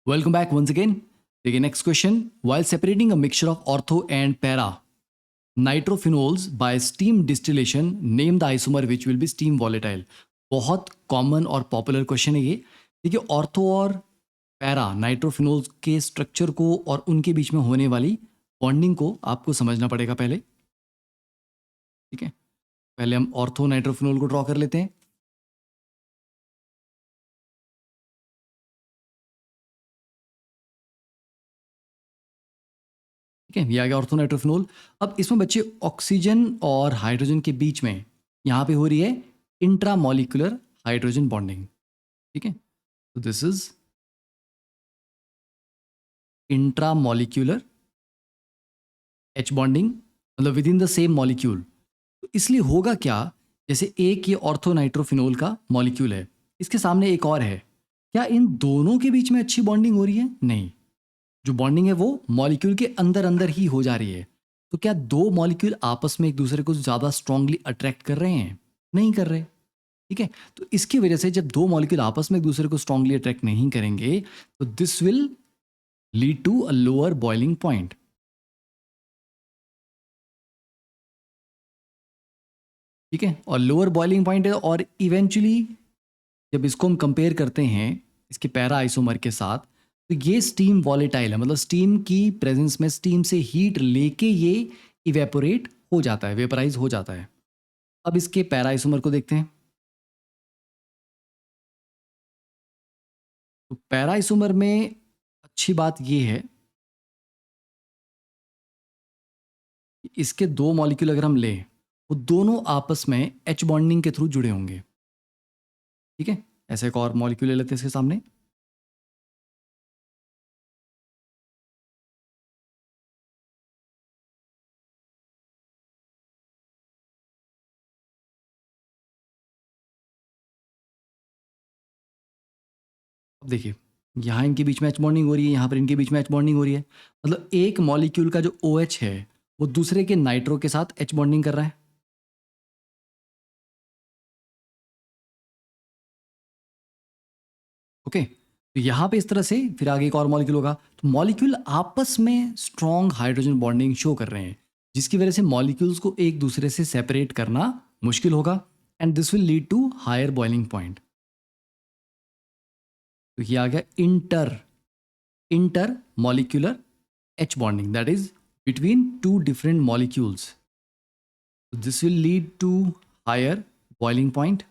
Welcome back once again. देखिए next question. While separating a mixture of ortho and para nitrophenols by steam distillation, name the isomer which will be steam volatile. बहुत common और popular question है ये. देखिए ortho और para नाइट्रोफिनोल्स के structure को और उनके बीच में होने वाली बॉन्डिंग को आपको समझना पड़ेगा पहले. ठीक है, पहले हम ऑर्थो नाइट्रोफिनोल को ड्रॉ कर लेते हैं. ठीक है, ये आ गया ऑर्थो नाइट्रोफिनोल. अब इसमें बच्चे ऑक्सीजन और हाइड्रोजन के बीच में यहाँ पे हो रही है इंट्रामॉलिक्यूलर हाइड्रोजन बॉन्डिंग. ठीक है, तो this is intramolecular H bonding, मतलब within the same molecule. तो इसलिए होगा क्या, जैसे एक ये ऑर्थो नाइट्रोफिनोल का मॉलिक्यूल है, इसके सामने एक और है. क्या इन दोनों के बीच में अच्छी बॉन्डिंग हो रही है? नहीं. जो बॉन्डिंग है वो मॉलिक्यूल के अंदर अंदर ही हो जा रही है. तो क्या दो मॉलिक्यूल आपस में एक दूसरे को ज़्यादा स्ट्रांगली अट्रैक्ट कर रहे हैं? नहीं कर रहे. ठीक है, तो इसकी वजह से जब दो मॉलिक्यूल आपस में एक दूसरे को स्ट्रांगली अट्रैक्ट नहीं करेंगे तो this will lead to a lower boiling point. ठीक है, और लोअर बॉइलिंग पॉइंट है. और इवेंचुअली जब इसको हम कंपेयर करते हैं इसके पैरा आइसोमर के साथ, तो ये स्टीम वॉलेटाइल है, मतलब स्टीम की प्रेजेंस में स्टीम से हीट लेके ये इवेपोरेट हो जाता है, वेपराइज हो जाता है. अब इसके पैरा आइसोमर को देखते हैं. तो पैरा आइसोमर में अच्छी बात ये है कि इसके दो मॉलिक्यूल अगर हम लें वो दोनों आपस में एच बॉन्डिंग के थ्रू जुड़े होंगे. ठीक है, ऐसे एक और मॉलिक्यूल ले लेते हैं इसके सामने. अब देखिए, यहाँ इनके बीच में एच बॉन्डिंग हो रही है, यहाँ पर इनके बीच में एच बॉन्डिंग हो रही है. मतलब एक मॉलिक्यूल का जो ओ OH है वो दूसरे के नाइट्रो के साथ एच बॉन्डिंग कर रहा है. ओके, तो यहाँ पे इस तरह से फिर आगे एक और मॉलिक्यूल होगा. तो मॉलिक्यूल आपस में स्ट्रॉन्ग हाइड्रोजन बॉन्डिंग शो कर रहे हैं, जिसकी वजह से मॉलिक्यूल्स को एक दूसरे से सेपरेट करना मुश्किल होगा. And this will lead to higher boiling point. तो ये आ गया inter inter molecular H bonding, that is between two different molecules. This will lead to higher boiling point.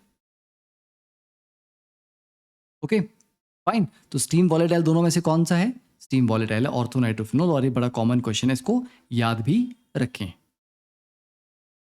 Okay fine. तो स्टीम वॉलेटाइल दोनों में से कौन सा है? स्टीम वॉलेटाइल है ऑर्थो नाइट्रोफिनोल. और ये बड़ा कॉमन क्वेश्चन है, इसको याद भी रखें.